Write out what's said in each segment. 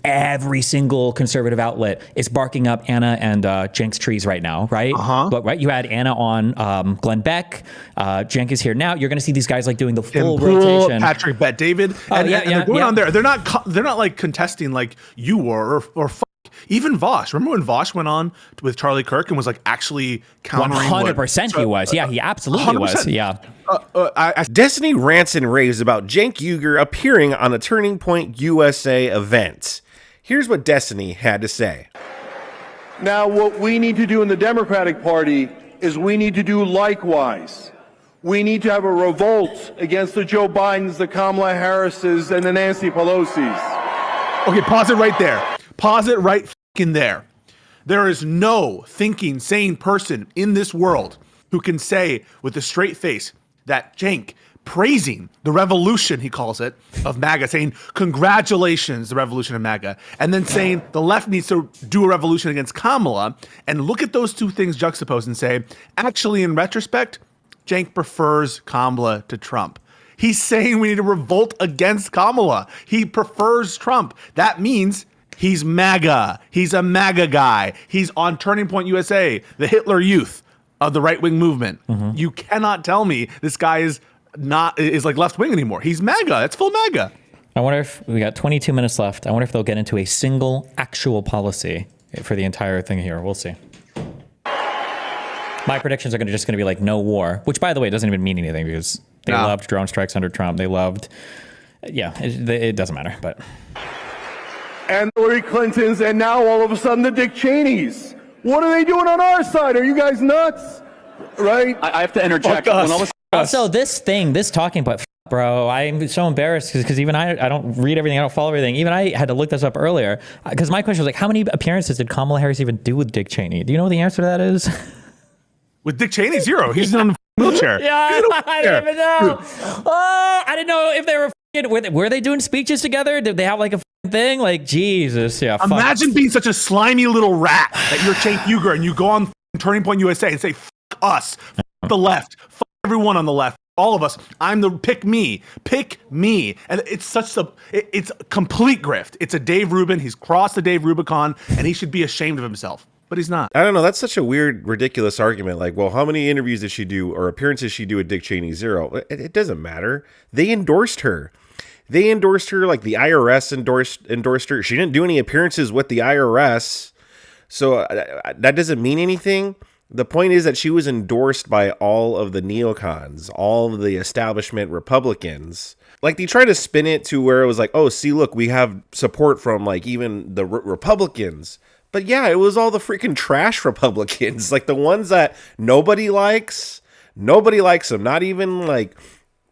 every single conservative outlet is barking up Ana and Cenk's trees right now, right? But right, you had Ana on Glenn Beck, Cenk is here now. You're going to see these guys like doing the full rotation. Patrick Bet David, and they're going on there. They're not like contesting like you were or even Vosh. Remember when Vosh went on with Charlie Kirk and was like actually countering? 100% he was. Yeah, he absolutely 100%. Was. Yeah. Destiny rants and raves about Cenk Uygur appearing on a Turning Point USA event. Here's what Destiny had to say. Now, what we need to do in the Democratic Party is we need to do likewise. We need to have a revolt against the Joe Bidens, the Kamala Harrises, and the Nancy Pelosi's. Okay, pause it right there. Pause it right in there. There is no thinking, sane person in this world who can say with a straight face that Cenk praising the revolution, he calls it, of MAGA, saying, congratulations, the revolution of MAGA, and then saying the left needs to do a revolution against Kamala, and look at those two things juxtaposed and say, actually, in retrospect, Cenk prefers Kamala to Trump. He's saying we need to revolt against Kamala. He prefers Trump. That means he's MAGA. He's a MAGA guy. He's on Turning Point USA, the Hitler Youth of the right-wing movement. You cannot tell me this guy is like left-wing anymore. He's MAGA. That's full MAGA. I wonder if we got 22 minutes left. I wonder if they'll get into a single actual policy for the entire thing here. We'll see. My predictions are just going to be like no war, which, by the way, doesn't even mean anything because they loved drone strikes under Trump. They loved, it doesn't matter, but. And Hillary Clinton's, and now all of a sudden the Dick Cheneys. What are they doing on our side? Are you guys nuts? Right? I have to interject. Also, this talking point, bro, I'm so embarrassed because even I don't read everything. I don't follow everything. Even I had to look this up earlier because my question was like, how many appearances did Kamala Harris even do with Dick Cheney? Do you know what the answer to that is? With Dick Cheney, 0. He's on the wheelchair. Yeah, I didn't even know. Oh, I didn't know if they were they doing speeches together? Did they have like a thing? Like, Jesus, yeah. Imagine being such a slimy little rat that you're Cenk Uygur and you go on Turning Point USA and say, "F us, f the left, f everyone on the left, all of us. Pick me, and it's it's complete grift. It's a Dave Rubin. He's crossed the Dave Rubicon, and he should be ashamed of himself. But he's not. I don't know. That's such a weird, ridiculous argument. Like, well, how many interviews did she do or appearances she do with Dick Cheney? 0. It doesn't matter. They endorsed her. Like the IRS endorsed her. She didn't do any appearances with the IRS. So that doesn't mean anything. The point is that she was endorsed by all of the neocons, all of the establishment Republicans. Like, they try to spin it to where it was like, oh, see, look, we have support from like even the Republicans. But yeah, it was all the freaking trash Republicans, like the ones that nobody likes. Nobody likes them. Not even like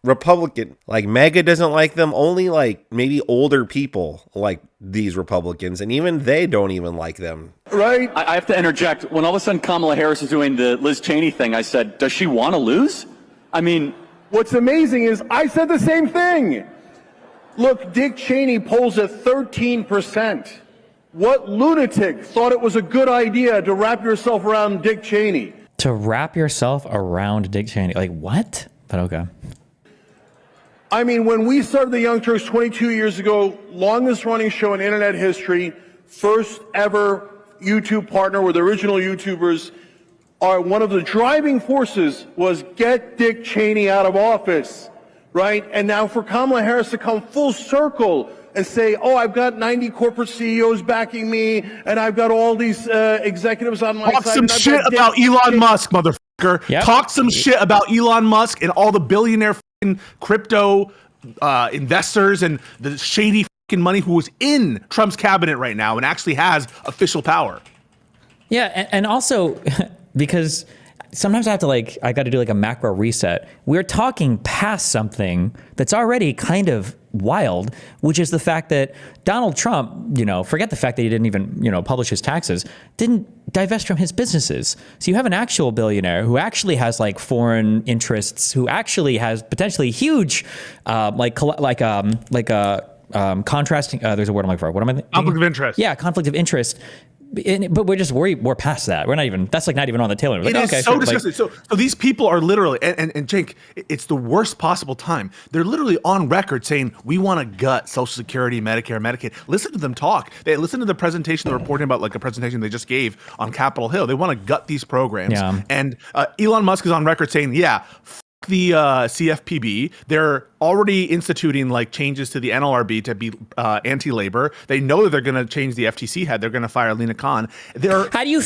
Republican, like MAGA doesn't like them. Only like maybe older people like these Republicans, and even they don't even like them. Right? I have to interject. When all of a sudden Kamala Harris is doing the Liz Cheney thing, I said, does she want to lose? I mean, what's amazing is I said the same thing. Look, Dick Cheney polls at 13%. What lunatic thought it was a good idea to wrap yourself around Dick Cheney? To wrap yourself around Dick Cheney? Like, what? But okay. I mean, when we started the Young Turks 22 years ago, longest running show in internet history, first ever YouTube partner with original YouTubers, one of the driving forces was get Dick Cheney out of office, right? And now for Kamala Harris to come full circle and say, oh, I've got 90 corporate CEOs backing me, and I've got all these executives on my Talk side. some shit about Elon Musk, motherfucker. Yep. Talk some shit about Elon Musk and all the billionaire crypto investors and the shady money who is in Trump's cabinet right now and actually has official power. Yeah, and also because sometimes I got to do like a macro reset. We're talking past something that's already kind of wild, which is the fact that Donald Trump, forget the fact that he didn't even, publish his taxes, didn't divest from his businesses. So you have an actual billionaire who actually has like foreign interests, who actually has potentially huge, contrasting. There's a word I'm looking for. What am I thinking? Conflict of interest. Yeah, conflict of interest. But we're past that. We're not even, that's like not even on the tail end. It is so disgusting. So these people are literally, and Cenk, it's the worst possible time. They're literally on record saying, we want to gut Social Security, Medicare, Medicaid. Listen to them talk. They listen to the presentation they're reporting about, like a presentation they just gave on Capitol Hill. They want to gut these programs. Yeah. And Elon Musk is on record saying, yeah, the CFPB, they're already instituting like changes to the NLRB to be anti-labor. They know that they're going to change the FTC head. They're going to fire Lena Khan. How do you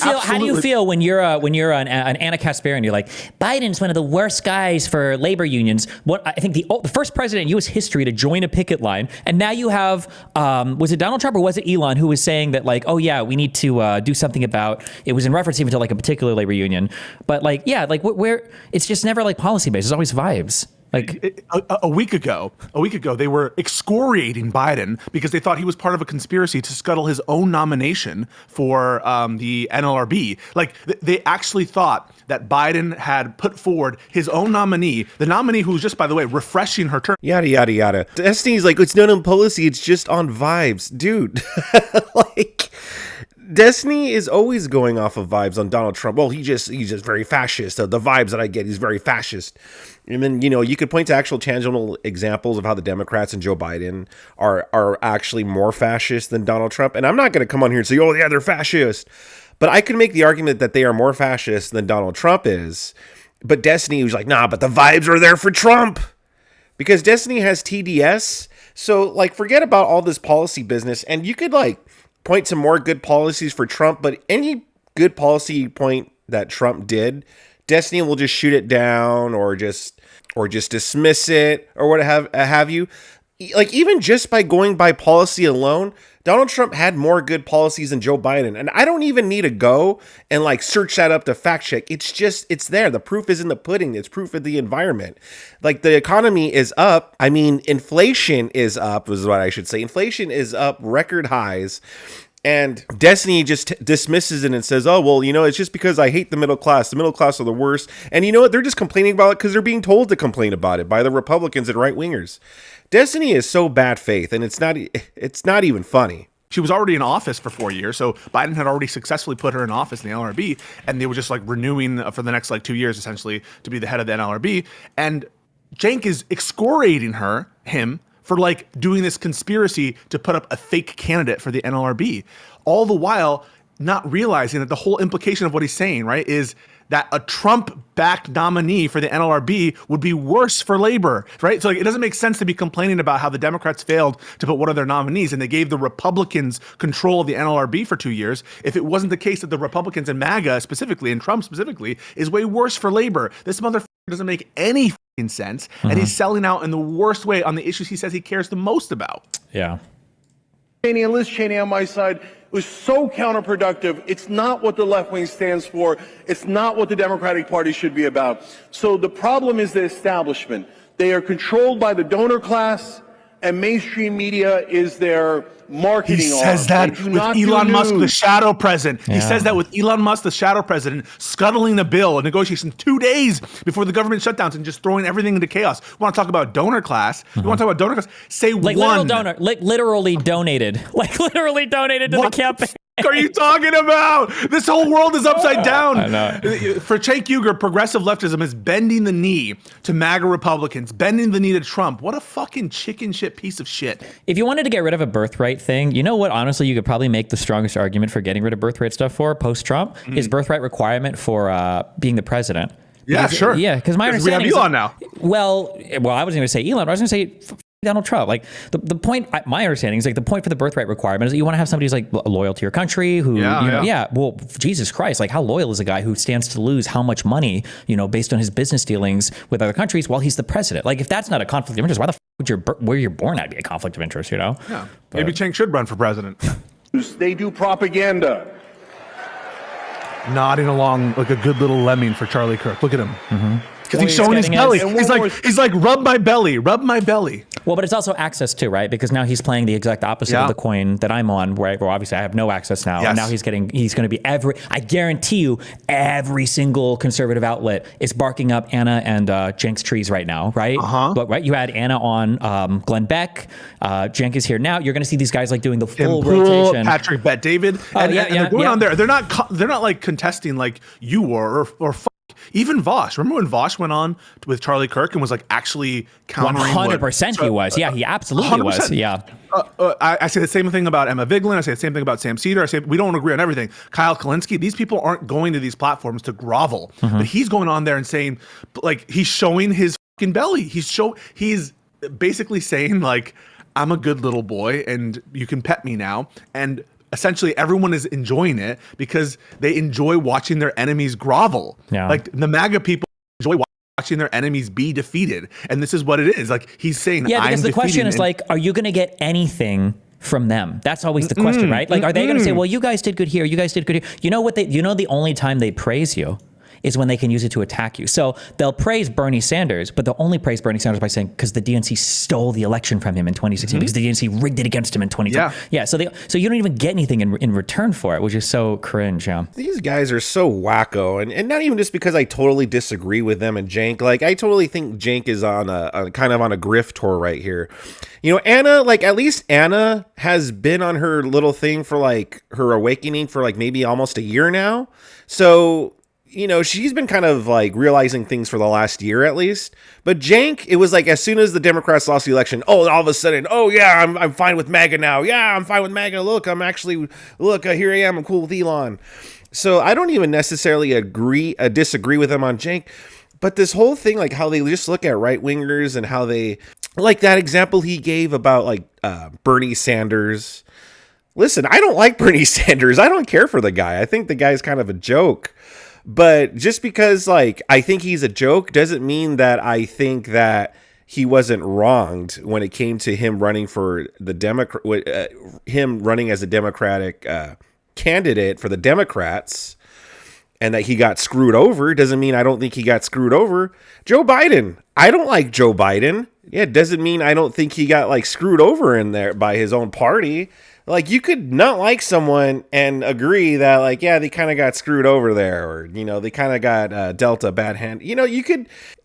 feel when you're an Anna Kasparian? You're like, Biden's one of the worst guys for labor unions. I think the first president in U.S. history to join a picket line, and now you have was it Donald Trump or was it Elon who was saying that like, oh yeah, we need to do something about it was in reference even to like a particular labor union, but like yeah, like where it's just never like policy based. It's always vibes. Like a week ago, they were excoriating Biden because they thought he was part of a conspiracy to scuttle his own nomination for the NLRB. Like they actually thought that Biden had put forward his own nominee, the nominee who was just, by the way, refreshing her term. Yada, yada, yada. Destiny's like, it's not on policy, it's just on vibes. Dude, like... Destiny is always going off of vibes on Donald Trump. Well, he's just very fascist. The vibes that I get, he's very fascist. And then, you know, you could point to actual tangible examples of how the Democrats and Joe Biden are actually more fascist than Donald Trump. And I'm not going to come on here and say, oh, yeah, they're fascist. But I could make the argument that they are more fascist than Donald Trump is. But Destiny was like, nah, but the vibes are there for Trump. Because Destiny has TDS. So, like, forget about all this policy business. And you could, like, point to more good policies for Trump, but any good policy point that Trump did, Destiny will just shoot it down or just dismiss it or what have you. Like even just by going by policy alone, Donald Trump had more good policies than Joe Biden. And I don't even need to go and like search that up to fact check. It's there. The proof is in the pudding. It's proof of the environment. Like the economy is up. I mean, inflation is up is what I should say. Inflation is up record highs. And Destiny just dismisses it and says, oh, well, you know, it's just because I hate the middle class. The middle class are the worst. And you know what? They're just complaining about it because they're being told to complain about it by the Republicans and right wingers. Destiny is so bad faith, and it's not even funny. She was already in office for 4 years, so Biden had already successfully put her in office in the NLRB, and they were just like renewing for the next like 2 years essentially to be the head of the NLRB. And Cenk is excoriating him for like doing this conspiracy to put up a fake candidate for the NLRB, all the while not realizing that the whole implication of what he's saying, right, is that a Trump-backed nominee for the NLRB would be worse for labor, right? So like, it doesn't make sense to be complaining about how the Democrats failed to put one of their nominees and they gave the Republicans control of the NLRB for 2 years if it wasn't the case that the Republicans and MAGA specifically, and Trump specifically, is way worse for labor. This motherfucker doesn't make any sense, and he's selling out in the worst way on the issues he says he cares the most about. Yeah. Cheney and Liz Cheney on my side was so counterproductive. It's not what the left wing stands for. It's not what the Democratic Party should be about. So the problem is the establishment. They are controlled by the donor class, and mainstream media is their marketing He says that with Elon Musk, the shadow president. Yeah. He says that with Elon Musk, the shadow president, scuttling a bill, a negotiation 2 days before the government shutdowns and just throwing everything into chaos. You want to talk about donor class? You want to talk about donor class? Say like one. Literal donor, like literally donated. Like literally donated to What the campaign. Are you talking about? This whole world is upside down. I know. For Cenk Uygur, progressive leftism is bending the knee to MAGA Republicans, bending the knee to Trump. What a fucking chicken shit piece of shit. If you wanted to get rid of a birthright thing, you know what? Honestly, you could probably make the strongest argument for getting rid of birthright stuff for post-Trump is birthright requirement for being the president. Yeah, Because- sure. Yeah, because my we have understanding Elon now. Well, I wasn't going to say Elon, but I was going to say Donald Trump. Like the point, my understanding is like the point for the birthright requirement is that you want to have somebody who's like loyal to your country, who, well, Jesus Christ, like how loyal is a guy who stands to lose how much money, based on his business dealings with other countries while he's the president? Like if that's not a conflict of interest, why the would where you're born at be a conflict of interest, Yeah. Maybe Cenk should run for president. They do propaganda. Nodding along like a good little lemming for Charlie Kirk. Look at him. Because he's he's showing his getting belly. his- He's like, rub my belly, rub my belly. Well, but it's also access too, right? Because now he's playing the exact opposite of the coin that I'm on, right? Where obviously I have no access now. Yes. And now he's going to be I guarantee you, every single conservative outlet is barking up Ana and Cenk's trees right now, right? But right, you had Ana on Glenn Beck. Cenk is here now. You're going to see these guys like doing the full rotation. Patrick Bet David. And they're going on there. They're not like contesting like you were or even Vosh. Remember when Vosh went on with Charlie Kirk and was like actually countering 100% he was. Yeah, he absolutely 100%. Was. Yeah. I say the same thing about Emma Vigeland. I say the same thing about Sam Cedar. I say we don't agree on everything. Kyle Kalinske. These people aren't going to these platforms to grovel, but he's going on there and saying, like, he's showing his fucking belly. He's basically saying like, I'm a good little boy and you can pet me now. And essentially everyone is enjoying it because they enjoy watching their enemies grovel. Yeah. Like the MAGA people enjoy watching their enemies be defeated. And this is what it is. Like he's saying, yeah, because the question is like, are you going to get anything from them? That's always the question, right? Like, are they going to say, well, you guys did good here. You guys did good here. You know what the only time they praise you is when they can use it to attack you. So they'll praise Bernie Sanders, but they'll only praise Bernie Sanders by saying, because the DNC stole the election from him in 2016, because the DNC rigged it against him in 2020. Yeah. So you don't even get anything in return for it, which is so cringe. Yeah. These guys are so wacko, and not even just because I totally disagree with them and Cenk. Like, I totally think Cenk is on a kind of on a grift tour right here. You know, Ana, like, at least Ana has been on her little thing for like her awakening for like maybe almost a year now. So, you know, she's been kind of like realizing things for the last year at least. But Cenk, it was like as soon as the Democrats lost the election, all of a sudden, yeah, I'm fine with MAGA now. Yeah, I'm fine with MAGA. Look, here I am. I'm cool with Elon. So I don't even necessarily disagree with him on Cenk. But this whole thing, like how they just look at right wingers and how they, like that example he gave about like Bernie Sanders. Listen, I don't like Bernie Sanders. I don't care for the guy. I think the guy's kind of a joke. But just because, like, I think he's a joke doesn't mean that I think that he wasn't wronged when it came to him running for the him running as a Democratic candidate for the Democrats, and that he got screwed over. Doesn't mean I don't think he got screwed over. Joe Biden, I don't like Joe Biden. Yeah, it doesn't mean I don't think he got like screwed over in there by his own party. Like, you could not like someone and agree that, like, yeah, they kind of got screwed over there, or, you know, they kind of got dealt a bad hand. You know,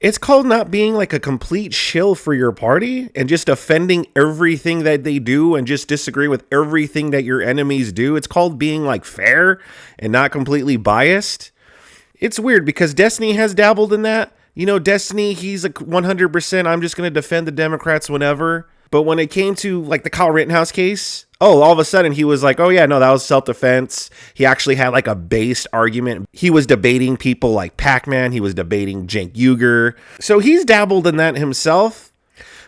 it's called not being like a complete shill for your party and just offending everything that they do and just disagree with everything that your enemies do. It's called being like fair and not completely biased. It's weird because Destiny has dabbled in that. You know, Destiny, he's a 100%, I'm just going to defend the Democrats whenever. But when it came to like the Kyle Rittenhouse case, all of a sudden he was like, oh yeah, no, that was self-defense. He actually had like a based argument. He was debating people like Pac-Man. He was debating Cenk Uygur. So he's dabbled in that himself.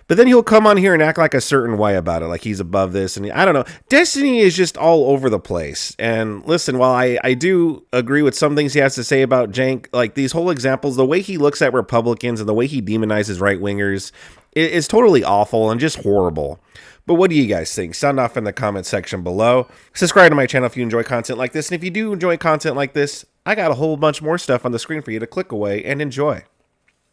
But then he'll come on here and act like a certain way about it, like he's above this. And I don't know. Destiny is just all over the place. And listen, while I do agree with some things he has to say about Cenk, like these whole examples, the way he looks at Republicans and the way he demonizes right-wingers is totally awful and just horrible. But what do you guys think? Sound off in the comment section below. Subscribe to my channel if you enjoy content like this. And if you do enjoy content like this, I got a whole bunch more stuff on the screen for you to click away and enjoy.